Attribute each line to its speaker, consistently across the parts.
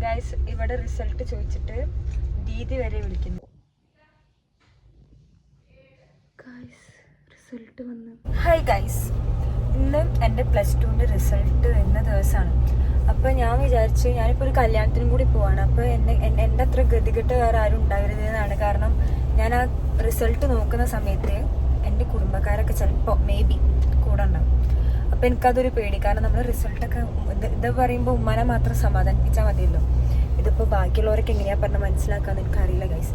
Speaker 1: Guys ഇവിടെ result ചോദിച്ചിട്ട് ദീദി വരെ വിളിക്കുന്നു. റിസൾട്ട് വന്നു. ഹായ് ഗൈസ്, ഇന്ന് എൻ്റെ +2ൻ്റെ റിസൾട്ട് വരുന്ന ദിവസമാണ്. അപ്പോൾ ഞാൻ വിചാരിച്ചു ഞാനിപ്പോൾ ഒരു കല്യാണത്തിനും കൂടി പോവാണ്. അപ്പോൾ എൻ്റെ അത്ര ഗതികെട്ട് വേറെ ആരും ഉണ്ടാകരുതെന്നാണ്. കാരണം ഞാൻ ആ റിസൾട്ട് നോക്കുന്ന സമയത്ത് എൻ്റെ കുടുംബക്കാരൊക്കെ ചിലപ്പോൾ ബി കൂടെ ഉണ്ടാവും. അപ്പോൾ എനിക്കതൊരു പേടി. കാരണം നമ്മൾ റിസൾട്ടൊക്കെ ഇത് പറയുമ്പോൾ ഉമ്മാനെ മാത്രം സമാധാനിപ്പിച്ചാൽ മതിയല്ലോ. ഇതിപ്പോൾ ബാക്കിയുള്ളവരൊക്കെ എങ്ങനെയാണ് പറഞ്ഞാൽ മനസ്സിലാക്കാമെന്ന് എനിക്കറിയില്ല ഗൈസ്.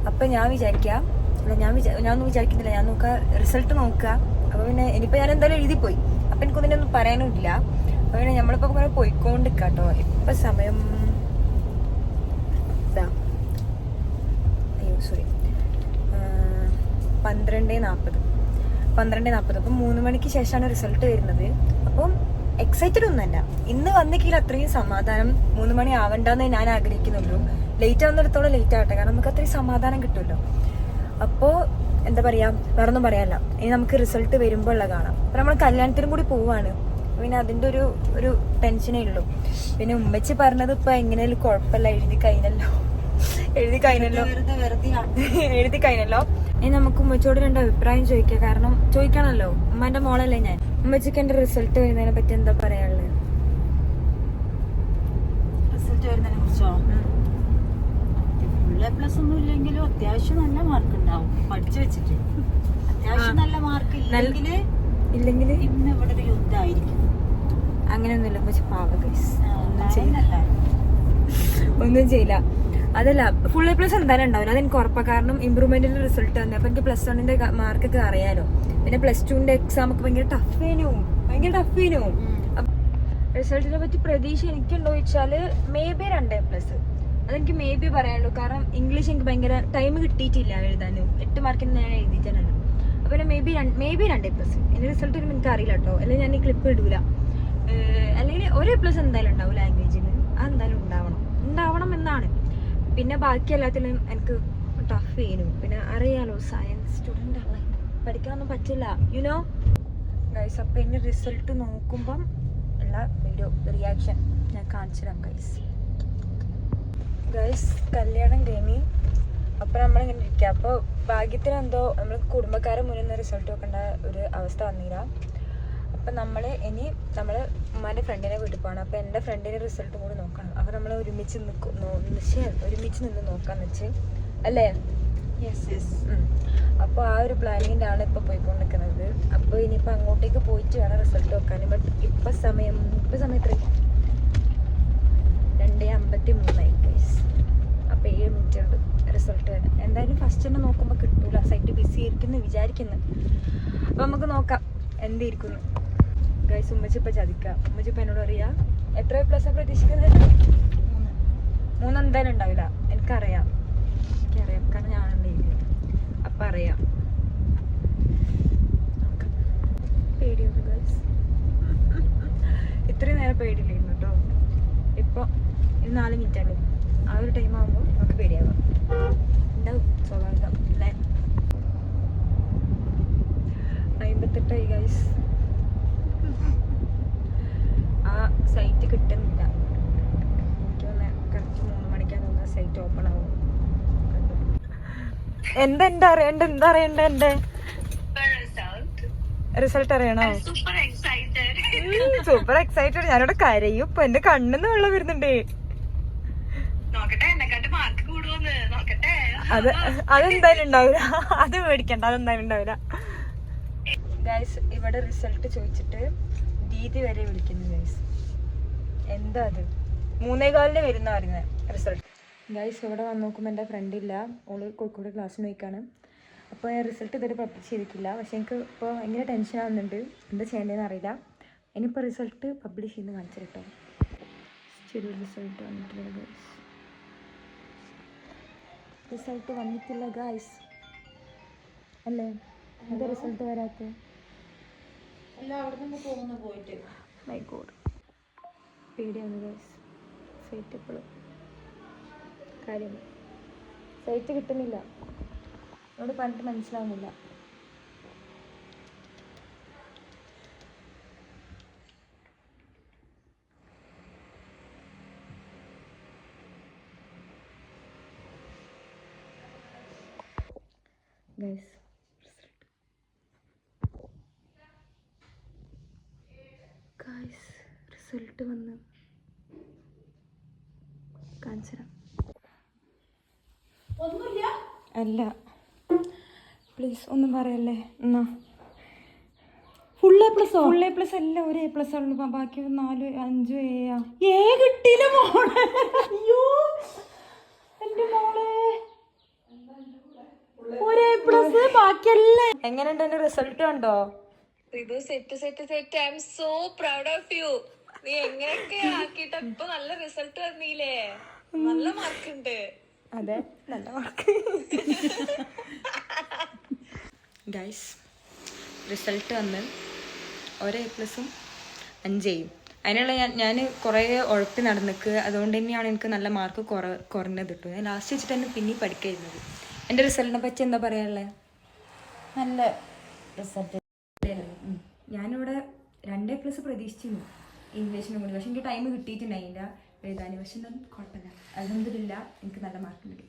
Speaker 1: അപ്പം ഞാൻ വിചാരിക്കാം, ഞാനൊന്നും വിചാരിക്കുന്നില്ല, ഞാൻ റിസൾട്ട് നോക്കുക. അപ്പോൾ പിന്നെ ഇനിയിപ്പോൾ ഞാൻ എന്തായാലും എഴുതിപ്പോയി. അപ്പം എനിക്കൊന്നിനൊന്നും പറയാനും ഇല്ല. അപ്പോൾ പിന്നെ നമ്മളിപ്പോൾ ഇങ്ങനെ പോയിക്കൊണ്ടിരിക്കുക കേട്ടോ. ഇപ്പം സമയം സോറി 12:40. അപ്പം 3 മണിക്ക് ശേഷമാണ് റിസൾട്ട് വരുന്നത്. അപ്പം എക്സൈറ്റഡ് ഒന്നുമല്ല. ഇന്ന് വന്നിക്കില്ല അത്രയും സമാധാനം. 3 മണി ആവണ്ടെന്നേ ഞാൻ ആഗ്രഹിക്കുന്നുള്ളൂ. ലേറ്റ് ആവുന്നിടത്തോളം ലേറ്റ് ആവട്ടെ, കാരണം നമുക്ക് അത്രയും സമാധാനം കിട്ടുമല്ലോ. അപ്പോൾ എന്താ പറയുക, വേറൊന്നും പറയാനല്ല. ഇനി നമുക്ക് റിസൾട്ട് വരുമ്പോൾ ഉള്ള കാണാം. അപ്പം നമ്മൾ കല്യാണത്തിനും കൂടി പോവാണ്. പിന്നെ അതിൻ്റെ ഒരു ടെൻഷനേ ഉള്ളൂ. പിന്നെ ഉമ്മച്ചി പറഞ്ഞത് ഇപ്പം എങ്ങനെയാലും കുഴപ്പമില്ല, എഴുതി കഴിഞ്ഞല്ലോ. ഇനി നമുക്ക് ഉമ്മച്ചോട് 2 അഭിപ്രായം ചോദിക്കാം. കാരണം ചോദിക്കണമല്ലോ, ഉമ്മാന്റെ മോളല്ലേ ഞാൻ. ഉമ്മച്ചിക്ക് എന്റെ റിസൾട്ട് വരുന്നതിനെ പറ്റി എന്താ പറയാനുള്ളത്?
Speaker 2: റിസൾട്ട് വരുന്നതിനെ കുറിച്ചോ? ഫുൾ A+ ഒന്നും ഇല്ലെങ്കിലും അത്യാവശ്യം നല്ല മാർക്ക് ഉണ്ടാവും. പഠിച്ചു വെച്ചിട്ട് അത്യാവശ്യം നല്ല മാർക്ക് ഇല്ലെങ്കിൽ ഇന്ന് ഇവിടെ ഒരു യുദ്ധമായിരിക്കും.
Speaker 1: അങ്ങനെയൊന്നുമില്ല ഉമ്മച്ചി, പാവ ഗൈസ്, ഒന്നും ചെയ്യില്ല. അതല്ല, ഫുൾ A+ എന്തായാലും ഉണ്ടാവില്ല, അതെനിക്ക് ഉറപ്പാണ്. കാരണം ഇമ്പ്രൂവ്മെന്റിന്റെ റിസൾട്ട് തന്നെ. അപ്പൊ എനിക്ക് +1ന്റെ മാർക്കൊക്കെ അറിയാലോ. പിന്നെ +2ന്റെ എക്സാം ഒക്കെ ഭയങ്കര ടഫേനു. റിസൾട്ടിനെ പറ്റി പ്രതീക്ഷ എനിക്കുണ്ടോ ചോദിച്ചാല് മേ ബി 2 A+. അതെനിക്ക് മേ ബി പറയാനുള്ളൂ. കാരണം ഇംഗ്ലീഷ് എനിക്ക് ഭയങ്കര ടൈം കിട്ടിയിട്ടില്ല എഴുതാനും. 8 മാർക്കിന് ഞാൻ എഴുതിയിട്ടാണ്. അപ്പൊ മേ ബി 2 A+. എന്റെ റിസൾട്ട് വരുമ്പോൾ എനിക്ക് അറിയില്ല കേട്ടോ. അല്ലെങ്കിൽ ഞാൻ ഈ ക്ലിപ്പ് ഇടൂല. അല്ലെങ്കിൽ ഒരു A+ എന്തായാലും ഉണ്ടാവും ലാംഗ്വേജിന്. അതെന്തായാലും ഉണ്ടാവണം എന്നാണ്. പിന്നെ ബാക്കി എല്ലാത്തിലും എനിക്ക് ടഫ് ചെയ്യുന്നു. പിന്നെ അറിയാലോ, സയൻസ് സ്റ്റുഡൻ്റ് ആണ്, പഠിക്കാനൊന്നും പറ്റില്ല, യുനോ ഗൈസ്. അപ്പം ഇനി റിസൾട്ട് നോക്കുമ്പം ഉള്ള വീഡിയോ റിയാക്ഷൻ ഞാൻ കാണിച്ചു തരാം ഗൈസ്. കല്യാണം കഴിഞ്ഞ് അപ്പം നമ്മളിങ്ങനെ ഇരിക്കുക. അപ്പോൾ ഭാഗ്യത്തിന് എന്തോ നമ്മൾ കുടുംബക്കാരെ മുന്നിൽ നിന്ന് റിസൾട്ട് നോക്കേണ്ട ഒരു അവസ്ഥ വന്നില്ല. അപ്പം നമ്മൾ ഉമ്മാൻ്റെ ഫ്രണ്ടിനെ വീട്ടിൽ പോകണം. അപ്പോൾ എൻ്റെ ഫ്രണ്ടിൻ്റെ റിസൾട്ടും കൂടി നോക്കണം. അപ്പോൾ നമ്മൾ ഒരുമിച്ച് നിന്ന് നോക്കാന്ന് വെച്ച് അല്ലേ? അപ്പോൾ ആ ഒരു പ്ലാനിങ്ങിലാണ് ഇപ്പോൾ പോയിക്കൊണ്ടിരിക്കുന്നത്. അപ്പോൾ ഇനിയിപ്പോൾ അങ്ങോട്ടേക്ക് പോയിട്ട് വേണം റിസൾട്ട് നോക്കാൻ. ബട്ട് ഇപ്പം സമയം 2:53 ഗൈസ്. അപ്പോൾ 7 മിനിറ്റ് ഉണ്ട് റിസൾട്ട് വരാൻ. എന്തായാലും ഫസ്റ്റ് തന്നെ നോക്കുമ്പോൾ കിട്ടൂല, സൈറ്റ് ബിസി ആയിരിക്കുന്നു വിചാരിക്കുന്നു. അപ്പോൾ നമുക്ക് നോക്കാം എന്തായിരിക്കുന്നു ഗൈസ്. ഉമ്മച്ചി ഇപ്പം ചതിക്കാം. ഉമ്മച്ചി ഇപ്പം എന്നോട് അറിയാം എത്ര A+ പ്രതീക്ഷിക്കുന്നത്? 3 എന്തായാലും ഉണ്ടാവില്ല. എനിക്കറിയാം, കാരണം ഞാനുണ്ട് എഴുതിയത്. അപ്പം അറിയാം. പേടിയുണ്ട് ഗൈസ്. ഇത്രയും നേരം പേടിയില്ലായിരുന്നു കേട്ടോ. ഇപ്പോൾ ഇത് 4 മിനിറ്റാണ്. ആ ഒരു ടൈം ആകുമ്പോൾ നമുക്ക് പേടിയാവാം. ഉണ്ടാവും, സ്വാഭാവികം അല്ലേ? 58 ഗൈസ്. ആ സൈറ്റ് കിട്ടുന്നില്ല. എനിക്ക് തോന്നുന്നു കറക്റ്റ് 3 മണിക്കാണ് തോന്നുന്നത് സൈറ്റ് ഓപ്പൺ ആവും. എന്താ അറിയണ്ട എൻ്റെ റിസൾട്ട് അറിയണോ? Super excited. ഞാനിവിടെ കരയും. ഇപ്പൊ എന്റെ കണ്ണിന്ന് വെള്ളം വരുന്നുണ്ട്. അതെന്തായാലും ഉണ്ടാവില്ല, അത് മേടിക്കണ്ട, അതെന്തായാലും ഉണ്ടാവില്ല ഗൈസ്. ഇവിടെ റിസൾട്ട് ചോദിച്ചിട്ട് ദീദി വരെ വിളിക്കുന്നു ഗൈസ്. എന്താ അത് 3:15 വരുന്ന പറയുന്നത് റിസൾട്ട് ഗൈസ്. ഇവിടെ വന്ന് നോക്കുമ്പോൾ എൻ്റെ ഫ്രണ്ട് ഇല്ല, ഓള് കോഴിക്കോട് ക്ലാസ്സിന് പോയിക്കാണ്. അപ്പോൾ റിസൾട്ട് ഇതുവരെ പബ്ലിഷ് ചെയ്തിട്ടില്ല. പക്ഷെ എനിക്ക് ഇപ്പോൾ ഭയങ്കര ടെൻഷൻ ആവുന്നുണ്ട്, എന്താ ചെയ്യേണ്ടതെന്ന് അറിയില്ല. ഇനിയിപ്പോൾ റിസൾട്ട് പബ്ലിഷ് ചെയ്ത് കാണിച്ചു കേട്ടോ. റിസൾട്ട് വന്നിട്ടില്ല ഗൈസ്. റിസൾട്ട് വന്നിട്ടില്ല ഗൈസ്. അല്ലേ, എന്താ റിസൾട്ട് വരാത്തത്? മൈ ഗോഡ്, പേടിയാണ് ഗൈസ്. സൈറ്റ് എപ്പോഴും കാര്യം സൈറ്റ് കിട്ടുന്നില്ല. എന്നോട് പറഞ്ഞിട്ട് മനസ്സിലാവുന്നില്ല. ഗൈസ് റിസൾട്ട് വന്ന് കാണിച്ചുതരാം.
Speaker 2: ഒന്നുമില്ല.
Speaker 1: അല്ല പ്ലീസ് ഒന്നും പറയല്ലേ. എന്നാ ഫുൾ എ പ്ലസ് അല്ല, ഒരു A+ ഉള്ളു. ബാക്കി 4 5 A
Speaker 2: കിട്ടിയില്ല മോളെ. അയ്യോ എന്റെ മോളെ, ഒരു A+, ബാക്കിയല്ലേ.
Speaker 1: എങ്ങനെയുണ്ട് എന്റെ റിസൾട്ട് കണ്ടോ?
Speaker 3: ഇത് സെറ്റ് I am so proud of you. നീ എങ്ങനെയൊക്കെ ആക്കിയിട്ട് ഇപ്പൊ നല്ല റിസൾട്ട് വന്നില്ലേ? നല്ല മാർക്ക് ഉണ്ട്.
Speaker 1: അതെ, നല്ല മാർക്ക്. ഗൈസ് റിസൾട്ട് വന്ന് ഒരു A+, 5 Aയും. അതിനുള്ള ഞാൻ കുറേ ഉഴപ്പി നടന്നിക്ക്. അതുകൊണ്ട് തന്നെയാണ് എനിക്ക് നല്ല മാർക്ക് കുറഞ്ഞത് കിട്ടും. ഞാൻ ലാസ്റ്റ് വെച്ചിട്ട് തന്നെ പിന്നെയും പഠിക്കായിരുന്നത്. എൻ്റെ റിസൾട്ടിനെ പറ്റി എന്താ പറയാനുള്ളത്?
Speaker 2: നല്ല റിസൾട്ട്.
Speaker 1: ഞാനിവിടെ 2 A+ പ്രതീക്ഷിച്ചിരുന്നു ഇംഗ്ലീഷിനും കൂടി. പക്ഷെ എനിക്ക് ടൈം കിട്ടിയിട്ടുണ്ടായില്ല എഴുതാൻ. പക്ഷെ എന്നാൽ കുഴപ്പമില്ല, അൽഹംദുലില്ലാ എനിക്ക് നല്ല മാർക്ക് കിട്ടി.